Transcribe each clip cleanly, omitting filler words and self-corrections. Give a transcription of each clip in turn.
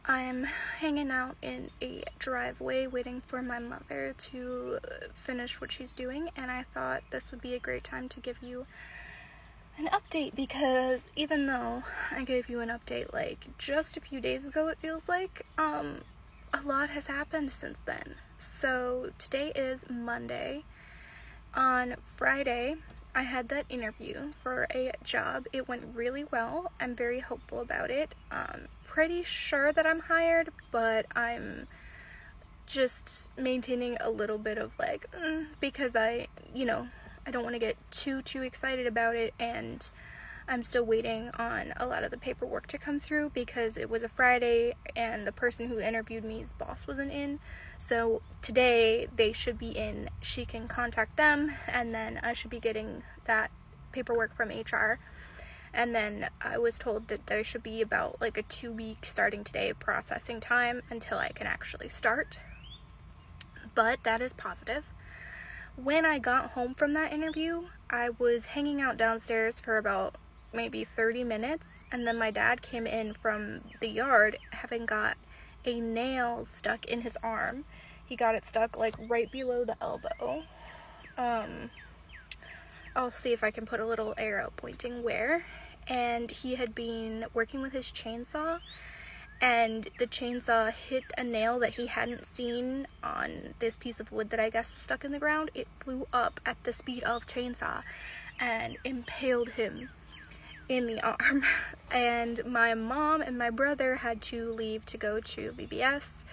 I'm hanging out in a driveway waiting for my mother to finish what she's doing, and I thought this would be a great time to give you an update, because even though I gave you an update like just a few days ago, it feels like a lot has happened since then. So today is Monday. On Friday I had that interview for a job. It went really well. I'm very hopeful about it. Pretty sure that I'm hired, but I'm just maintaining a little bit of like because I don't want to get too excited about it, and I'm still waiting on a lot of the paperwork to come through because it was a Friday and the person who interviewed me's boss wasn't in. So today they should be in. She can contact them, and then I should be getting that paperwork from HR. And then I was told that there should be about like a 2-week starting today processing time until I can actually start. But that is positive. When I got home from that interview, I was hanging out downstairs for about maybe 30 minutes, and then my dad came in from the yard having got a nail stuck in his arm. He got it stuck like right below the elbow. I'll see if I can put a little arrow pointing where. And he had been working with his chainsaw, and the chainsaw hit a nail that he hadn't seen on this piece of wood that I guess was stuck in the ground. It flew up at the speed of chainsaw and impaled him in the arm. And my mom and my brother had to leave to go to VBS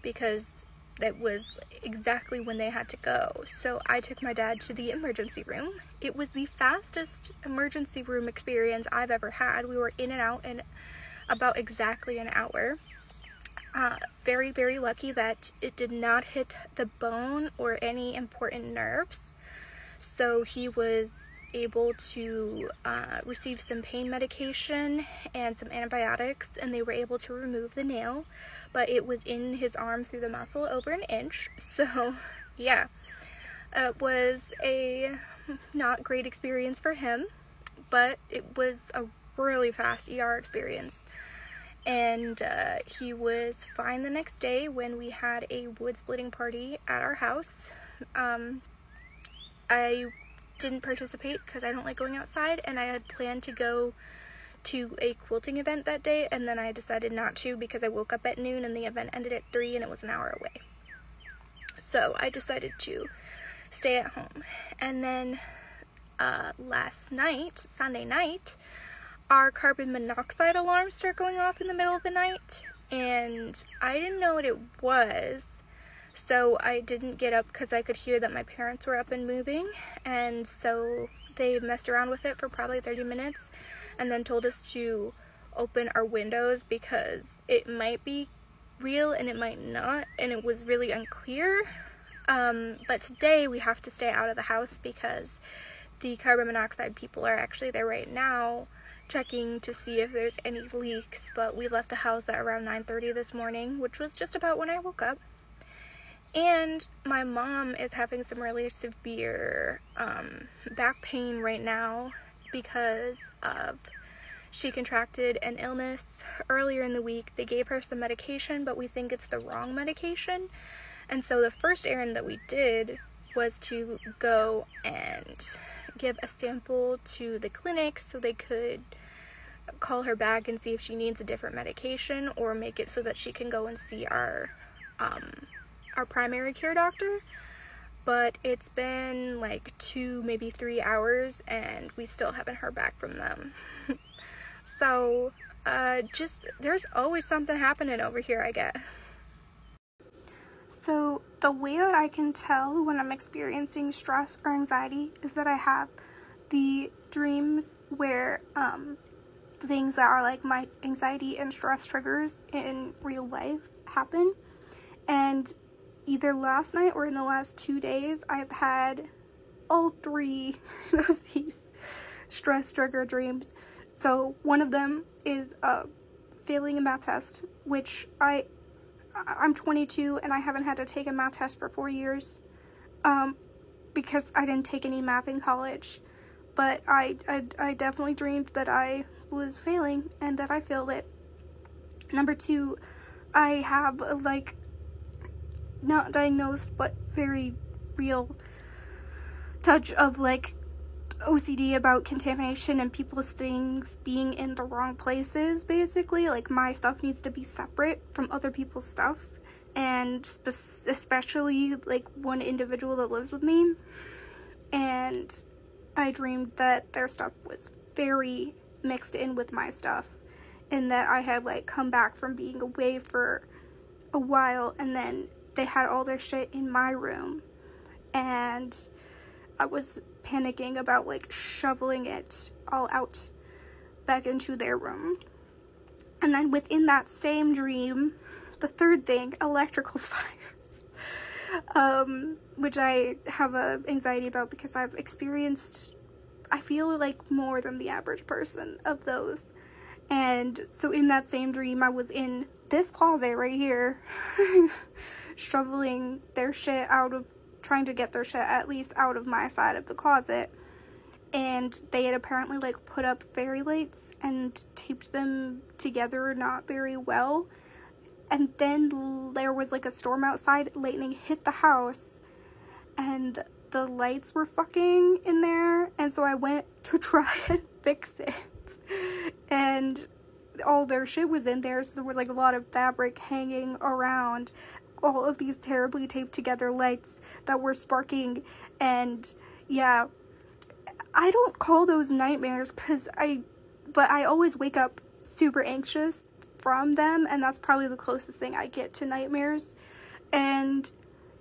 because that was exactly when they had to go. So I took my dad to the emergency room. It was the fastest emergency room experience I've ever had. We were in and out in about exactly an hour. Very lucky that it did not hit the bone or any important nerves. So he was able to receive some pain medication and some antibiotics, and they were able to remove the nail, but it was in his arm through the muscle over an inch. So yeah, it was a not great experience for him, but it was a really fast ER experience. And he was fine the next day when we had a wood splitting party at our house. I didn't participate because I don't like going outside, and I had planned to go to a quilting event that day, and then I decided not to because I woke up at noon and the event ended at 3 and it was an hour away. So I decided to stay at home. And then last night, Sunday night, our carbon monoxide alarms start going off in the middle of the night, and I didn't know what it was. So I didn't get up because I could hear that my parents were up and moving, and so they messed around with it for probably 30 minutes and then told us to open our windows because it might be real and it might not, and it was really unclear. But today we have to stay out of the house because the carbon monoxide people are actually there right now checking to see if there's any leaks. But we left the house at around 9:30 this morning, which was just about when I woke up. And my mom is having some really severe back pain right now because she contracted an illness earlier in the week. They gave her some medication, but we think it's the wrong medication. And so the first errand that we did was to go and give a sample to the clinic so they could call her back and see if she needs a different medication, or make it so that she can go and see our primary care doctor. But it's been like 2, maybe 3 hours, and we still haven't heard back from them. So just there's always something happening over here, I guess. So the way that I can tell when I'm experiencing stress or anxiety is that I have the dreams where things that are like my anxiety and stress triggers in real life happen. And either last night or in the last 2 days, I've had all 3 of these stress trigger dreams. So one of them is failing a math test, which I'm 22 and I haven't had to take a math test for 4 years because I didn't take any math in college. But I definitely dreamed that I was failing and that I failed it. Number 2, I have like not diagnosed but very real touch of like OCD about contamination and people's things being in the wrong places. Basically, like, my stuff needs to be separate from other people's stuff, and especially like one individual that lives with me, and I dreamed that their stuff was very mixed in with my stuff, and that I had like come back from being away for a while, and then they had all their shit in my room, and I was panicking about like shoveling it all out back into their room. And then within that same dream, the third thing, electrical fires, which I have anxiety about because I've experienced, I feel like, more than the average person of those. And so in that same dream, I was in this closet right here shoveling their shit trying to get their shit at least out of my side of the closet, and they had apparently like put up fairy lights and taped them together not very well, and then there was like a storm outside, lightning hit the house, and the lights were fucking in there, and so I went to try and fix it, and all their shit was in there, so there was like a lot of fabric hanging around, all of these terribly taped together lights that were sparking. And yeah, I don't call those nightmares but I always wake up super anxious from them, and that's probably the closest thing I get to nightmares. And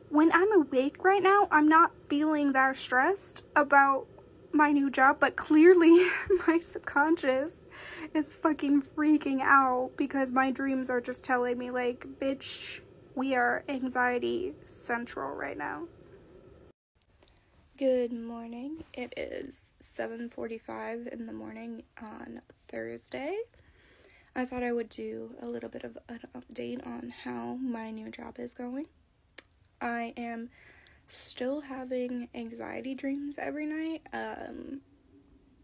when I'm awake right now, I'm not feeling that stressed about my new job, but clearly my subconscious is fucking freaking out because my dreams are just telling me like, bitch, we are anxiety central right now. Good morning. It is 7:45 in the morning on Thursday. I thought I would do a little bit of an update on how my new job is going. I am still having anxiety dreams every night,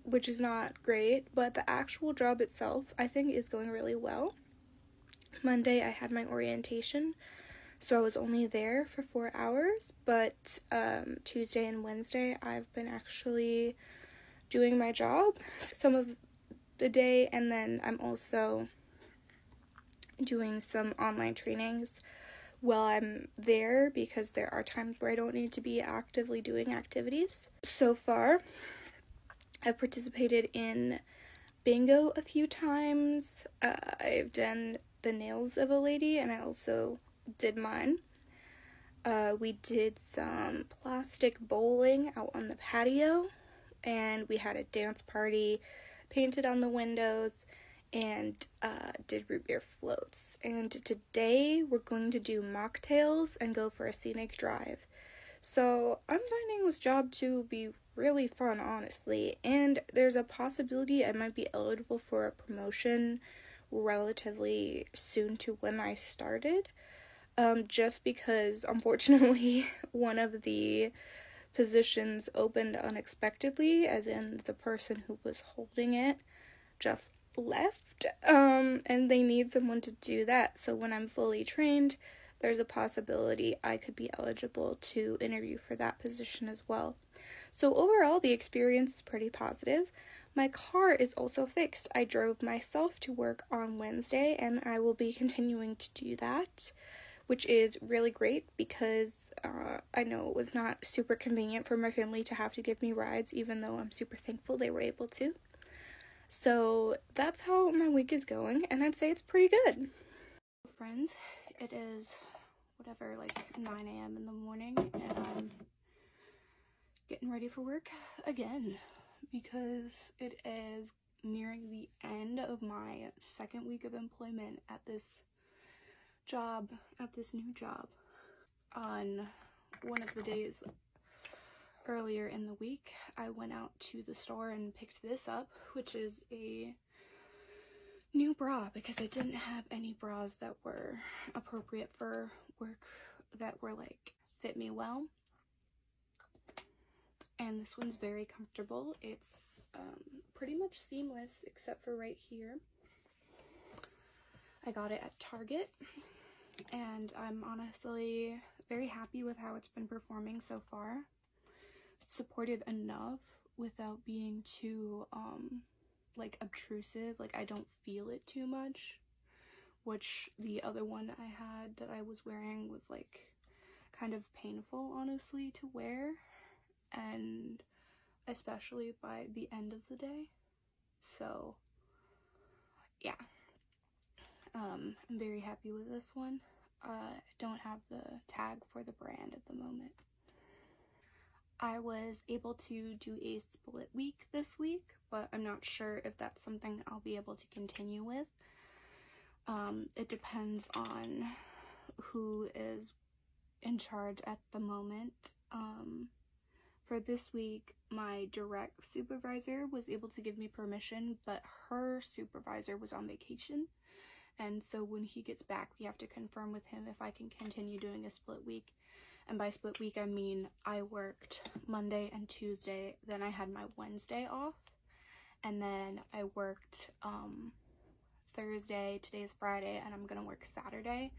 which is not great, but the actual job itself I think is going really well. Monday I had my orientation, so I was only there for 4 hours, but Tuesday and Wednesday I've been actually doing my job some of the day, and then I'm also doing some online trainings while I'm there because there are times where I don't need to be actively doing activities. So far, I've participated in bingo a few times. I've done the nails of a lady, and I also did mine. We did some plastic bowling out on the patio, and we had a dance party, painted on the windows, and did root beer floats. And today we're going to do mocktails and go for a scenic drive. So I'm finding this job to be really fun, honestly, and there's a possibility I might be eligible for a promotion relatively soon to when I started, just because unfortunately one of the positions opened unexpectedly, as in the person who was holding it just left, and they need someone to do that. So when I'm fully trained, there's a possibility I could be eligible to interview for that position as well. So overall, the experience is pretty positive. My car is also fixed. I drove myself to work on Wednesday, and I will be continuing to do that, which is really great because I know it was not super convenient for my family to have to give me rides, even though I'm super thankful they were able to. So that's how my week is going, and I'd say it's pretty good. Friends, it is like 9 a.m. in the morning, and I'm getting ready for work again because it is nearing the end of my second week of employment at this new job. On one of the days earlier in the week, I went out to the store and picked this up, which is a new bra because I didn't have any bras that were appropriate for work that were like fit me well. And this one's very comfortable. It's pretty much seamless except for right here. I got it at Target, and I'm honestly very happy with how it's been performing so far. Supportive enough without being too like obtrusive, like I don't feel it too much, which the other one I had that I was wearing was like kind of painful, honestly, to wear, and especially by the end of the day. So yeah, I'm very happy with this one. I don't have the tag for the brand at the moment. I was able to do a split week this week, but I'm not sure if that's something I'll be able to continue with. It depends on who is in charge at the moment. For this week, my direct supervisor was able to give me permission, but her supervisor was on vacation. And so when he gets back, we have to confirm with him if I can continue doing a split week. And by split week, I mean I worked Monday and Tuesday, then I had my Wednesday off, and then I worked Thursday, today is Friday, and I'm gonna work Saturday,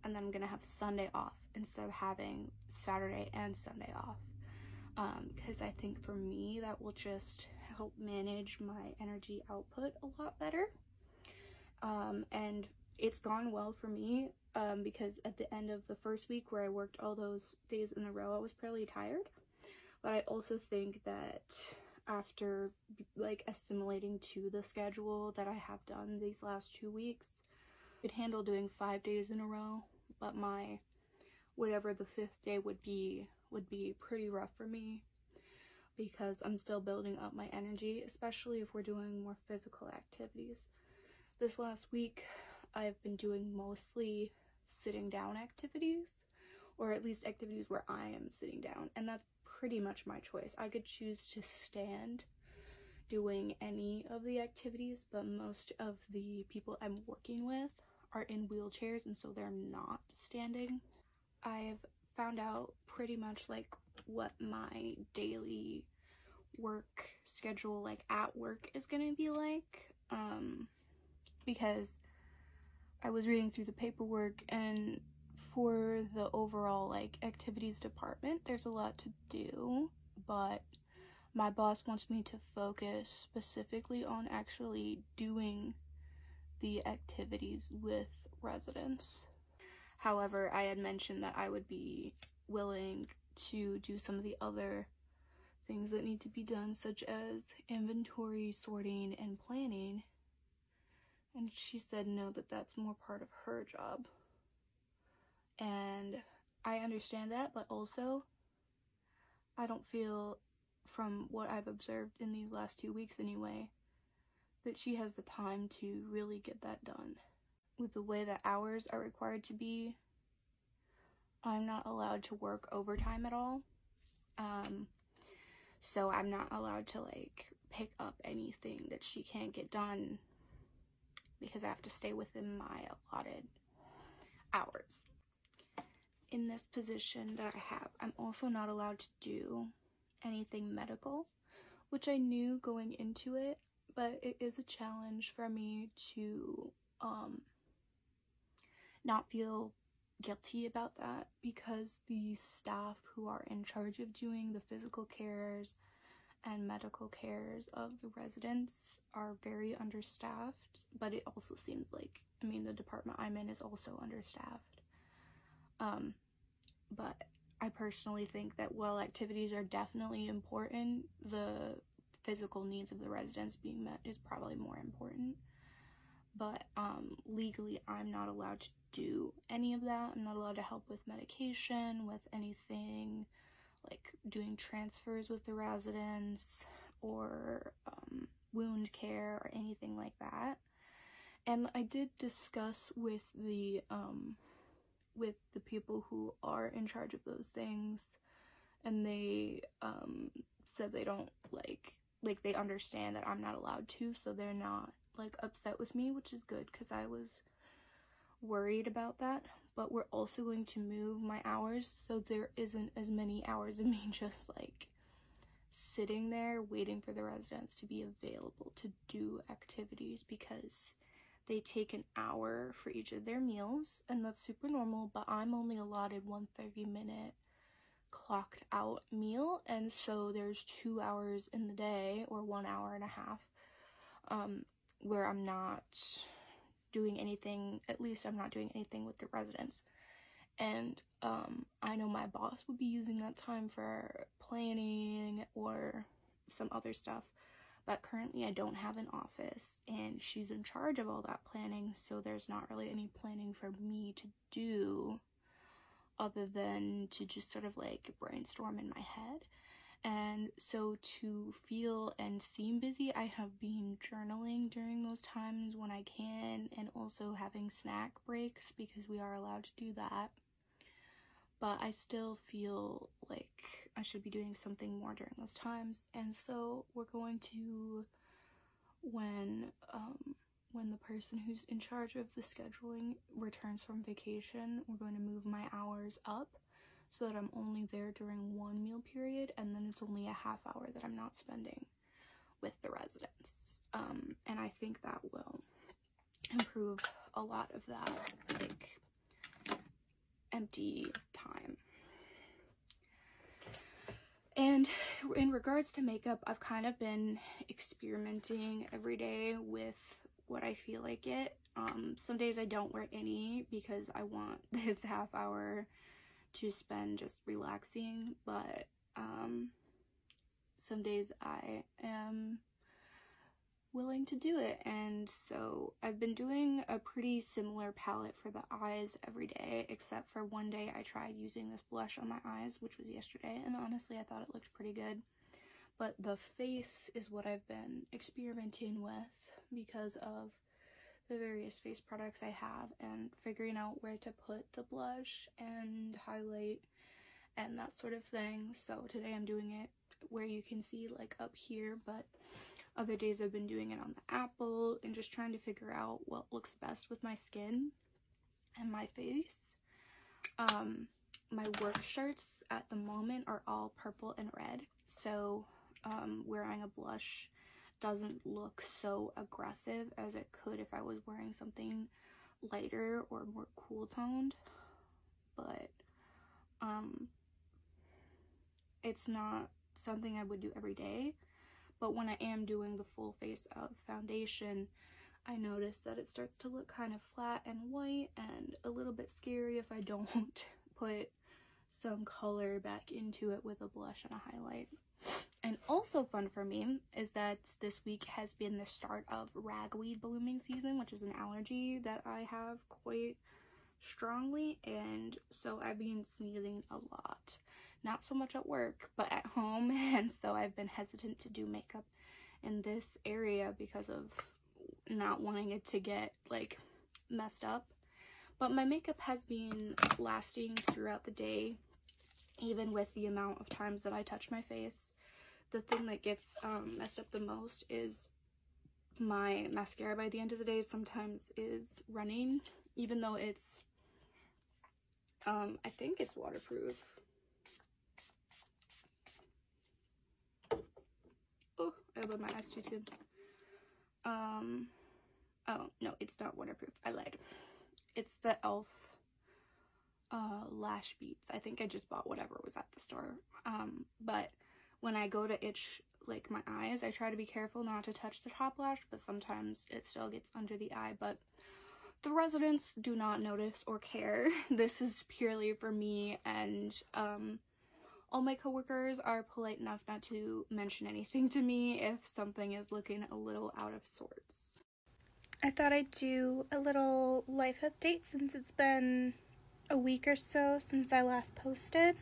and then I'm gonna have Sunday off instead of having Saturday and Sunday off. Because I think for me that will just help manage my energy output a lot better. And it's gone well for me, because at the end of the first week where I worked all those days in a row, I was pretty tired. But I also think that after like assimilating to the schedule that I have done these last 2 weeks, I could handle doing 5 days in a row, but my whatever the 5th day would be pretty rough for me, because I'm still building up my energy, especially if we're doing more physical activities. This last week, I've been doing mostly sitting down activities, or at least activities where I am sitting down, and that's pretty much my choice. I could choose to stand doing any of the activities, but most of the people I'm working with are in wheelchairs, and so they're not standing. I've found out pretty much like what my daily work schedule like at work is gonna be like, because I was reading through the paperwork, and for the overall like activities department there's a lot to do, but my boss wants me to focus specifically on actually doing the activities with residents. However, I had mentioned that I would be willing to do some of the other things that need to be done, such as inventory, sorting, and planning. And she said no, that's more part of her job. And I understand that, but also I don't feel, from what I've observed in these last 2 weeks anyway, that she has the time to really get that done. With the way that hours are required to be, I'm not allowed to work overtime at all. So I'm not allowed to like pick up anything that she can't get done, because I have to stay within my allotted hours. In this position that I have, I'm also not allowed to do anything medical, which I knew going into it, but it is a challenge for me to not feel guilty about that, because the staff who are in charge of doing the physical cares and medical cares of the residents are very understaffed. But it also seems like, I mean, the department I'm in is also understaffed. But I personally think that while activities are definitely important, the physical needs of the residents being met is probably more important. But legally, I'm not allowed to do any of that. I'm not allowed to help with medication, with anything like doing transfers with the residents, or wound care, or anything like that. And I did discuss with the people who are in charge of those things, and they said they don't like they understand that I'm not allowed to, so they're not like upset with me, which is good, because I was worried about that. But we're also going to move my hours, so there isn't as many hours of me just like sitting there waiting for the residents to be available to do activities, because they take an hour for each of their meals, and that's super normal, but I'm only allotted one 30-minute clocked out meal, and so there's 2 hours in the day, or 1 hour and a half, where I'm not doing anything. At least I'm not doing anything with the residents. And I know my boss would be using that time for planning or some other stuff, but currently I don't have an office, and she's in charge of all that planning, so there's not really any planning for me to do other than to just sort of like brainstorm in my head. And so to feel and seem busy, I have been journaling during those times when I can, and also having snack breaks because we are allowed to do that. But I still feel like I should be doing something more during those times, and so we're going to, when the person who's in charge of the scheduling returns from vacation, we're going to move my hours up so that I'm only there during one meal period, and then it's only a half hour that I'm not spending with the residents. And I think that will improve a lot of that, like, empty time. And in regards to makeup, I've kind of been experimenting every day with what I feel like it. Some days I don't wear any because I want this half hour to spend just relaxing, but some days I am willing to do it, and so I've been doing a pretty similar palette for the eyes every day, except for one day I tried using this blush on my eyes, which was yesterday, and honestly I thought it looked pretty good. But the face is what I've been experimenting with because of the various face products I have, and figuring out where to put the blush and highlight and that sort of thing. So today I'm doing it where you can see like up here, but other days I've been doing it on the apple, and just trying to figure out what looks best with my skin and my face. My work shirts at the moment are all purple and red, so wearing a blush doesn't look so aggressive as it could if I was wearing something lighter or more cool toned. But it's not something I would do every day. But when I am doing the full face of foundation, I notice that it starts to look kind of flat and white, and a little bit scary if I don't put some color back into it with a blush and a highlight. And also fun for me is that this week has been the start of ragweed blooming season, which is an allergy that I have quite strongly, and so I've been sneezing a lot. Not so much at work, but at home, and so I've been hesitant to do makeup in this area because of not wanting it to get like messed up. But my makeup has been lasting throughout the day, even with the amount of times that I touch my face. The thing that gets messed up the most is my mascara by the end of the day sometimes is running, even though it's I think it's waterproof. Oh, I opened my eyes too soon. Oh, no, it's not waterproof. I lied. It's the e.l.f. Lash Beats. I think I just bought whatever was at the store. But when I go to itch, like, my eyes, I try to be careful not to touch the top lash, but sometimes it still gets under the eye. But the residents do not notice or care. This is purely for me, and all my coworkers are polite enough not to mention anything to me if something is looking a little out of sorts. I thought I'd do a little life update since it's been a week or so since I last posted.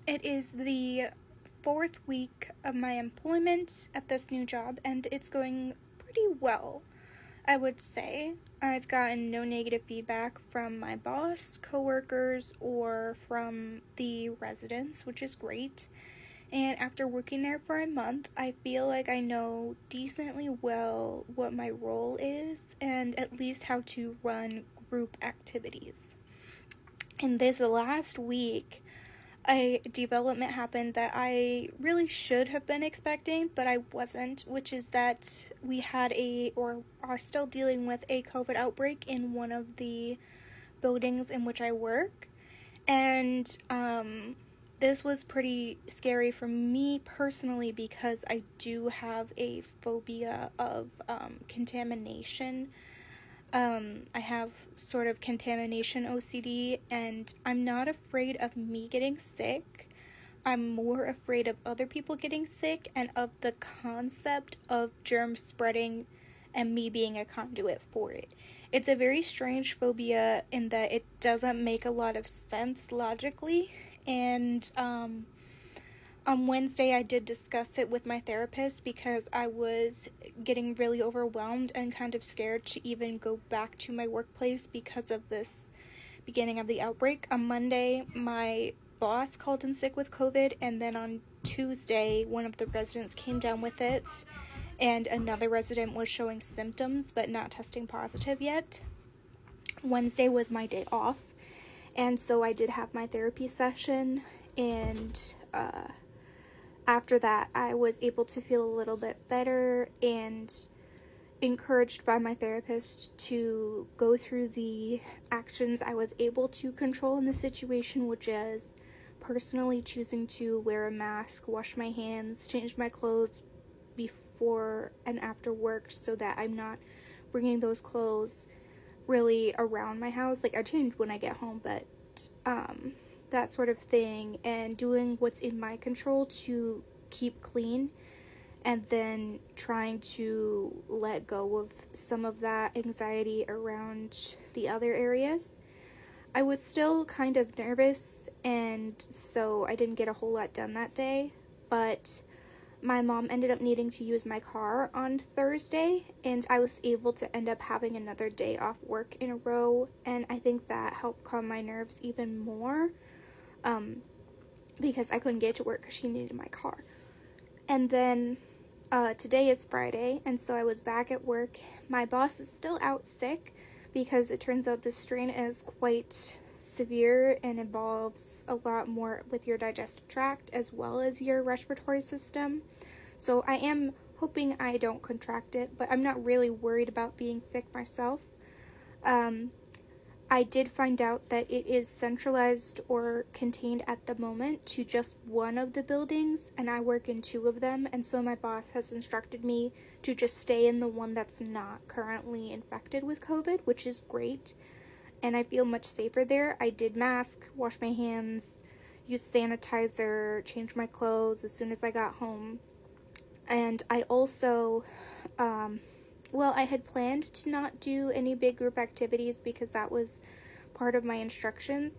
It is the 4th week of my employment at this new job, and it's going pretty well, I would say. I've gotten no negative feedback from my boss, coworkers, or from the residents, which is great. And after working there for a month, I feel like I know decently well what my role is, and at least how to run group activities. And this last week, a development happened that I really should have been expecting, but I wasn't, which is that we had or are still dealing with a COVID outbreak in one of the buildings in which I work. And this was pretty scary for me personally because I do have a phobia of contamination. I have sort of contamination OCD, and I'm not afraid of me getting sick. I'm more afraid of other people getting sick and of the concept of germs spreading and me being a conduit for it. It's a very strange phobia in that it doesn't make a lot of sense logically, and on Wednesday, I did discuss it with my therapist because I was getting really overwhelmed and kind of scared to even go back to my workplace because of this beginning of the outbreak. On Monday, my boss called in sick with COVID, and then on Tuesday, one of the residents came down with it, and another resident was showing symptoms but not testing positive yet. Wednesday was my day off, and so I did have my therapy session, and after that, I was able to feel a little bit better and encouraged by my therapist to go through the actions I was able to control in the situation, which is personally choosing to wear a mask, wash my hands, change my clothes before and after work so that I'm not bringing those clothes really around my house. Like, I change when I get home, but that sort of thing, and doing what's in my control to keep clean, and then trying to let go of some of that anxiety around the other areas. I was still kind of nervous, and so I didn't get a whole lot done that day, but my mom ended up needing to use my car on Thursday, and I was able to end up having another day off work in a row, and I think that helped calm my nerves even more, because I couldn't get to work because she needed my car. And then today is Friday, and so I was back at work. My boss is still out sick because it turns out this strain is quite severe and involves a lot more with your digestive tract as well as your respiratory system. So I am hoping I don't contract it, but I'm not really worried about being sick myself. I did find out that it is centralized or contained at the moment to just one of the buildings, and I work in two of them, and so my boss has instructed me to just stay in the one that's not currently infected with COVID, which is great, and I feel much safer there. I did mask, wash my hands, use sanitizer, change my clothes as soon as I got home, and I also, I had planned to not do any big group activities because that was part of my instructions,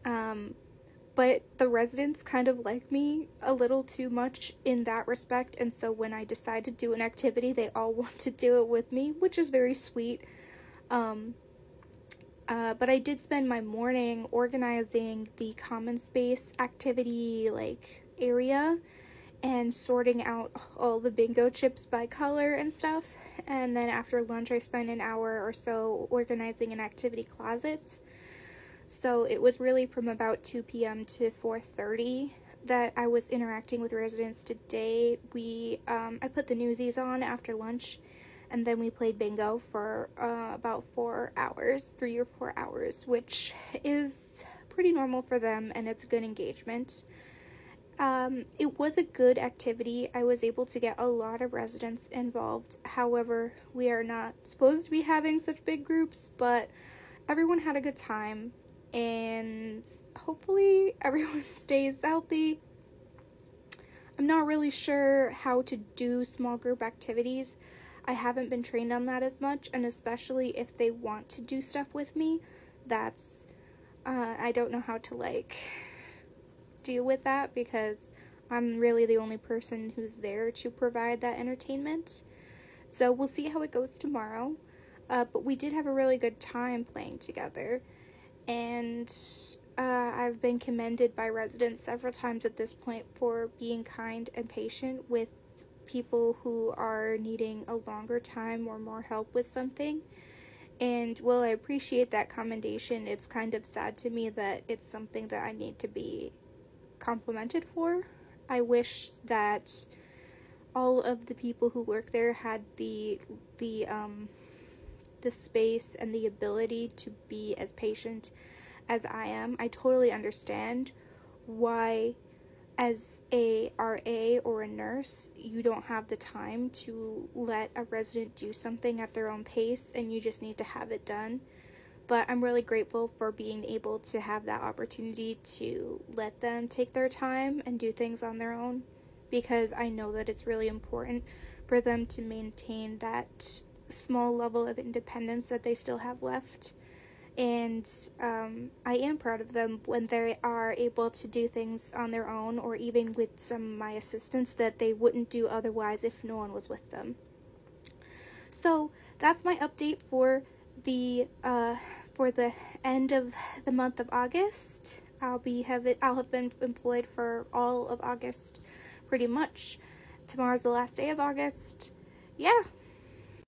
but the residents kind of like me a little too much in that respect, and so when I decide to do an activity, they all want to do it with me, which is very sweet. But I did spend my morning organizing the common space activity, area, and sorting out all the bingo chips by color and stuff. And then after lunch, I spent an hour or so organizing an activity closet. So it was really from about 2 p.m. to 4:30 that I was interacting with residents today. I put the Newsies on after lunch, and then we played bingo for about 4 hours, 3 or 4 hours, which is pretty normal for them, and it's a good engagement. It was a good activity. I was able to get a lot of residents involved. However, we are not supposed to be having such big groups, but everyone had a good time, and hopefully everyone stays healthy. I'm not really sure how to do small group activities. I haven't been trained on that as much, and especially if they want to do stuff with me, I don't know how to, deal with that, because I'm really the only person who's there to provide that entertainment. So we'll see how it goes tomorrow, but we did have a really good time playing together, and I've been commended by residents several times at this point for being kind and patient with people who are needing a longer time or more help with something. And while I appreciate that commendation, it's kind of sad to me that it's something that I need to be complimented for. I wish that all of the people who work there had the space and the ability to be as patient as I am. I totally understand why, as a RA or a nurse, you don't have the time to let a resident do something at their own pace and you just need to have it done. But I'm really grateful for being able to have that opportunity to let them take their time and do things on their own, because I know that it's really important for them to maintain that small level of independence that they still have left. And I am proud of them when they are able to do things on their own, or even with some of my assistants that they wouldn't do otherwise if no one was with them. So that's my update for the end of the month of August. I'll have been employed for all of August, pretty much. Tomorrow's the last day of August. Yeah.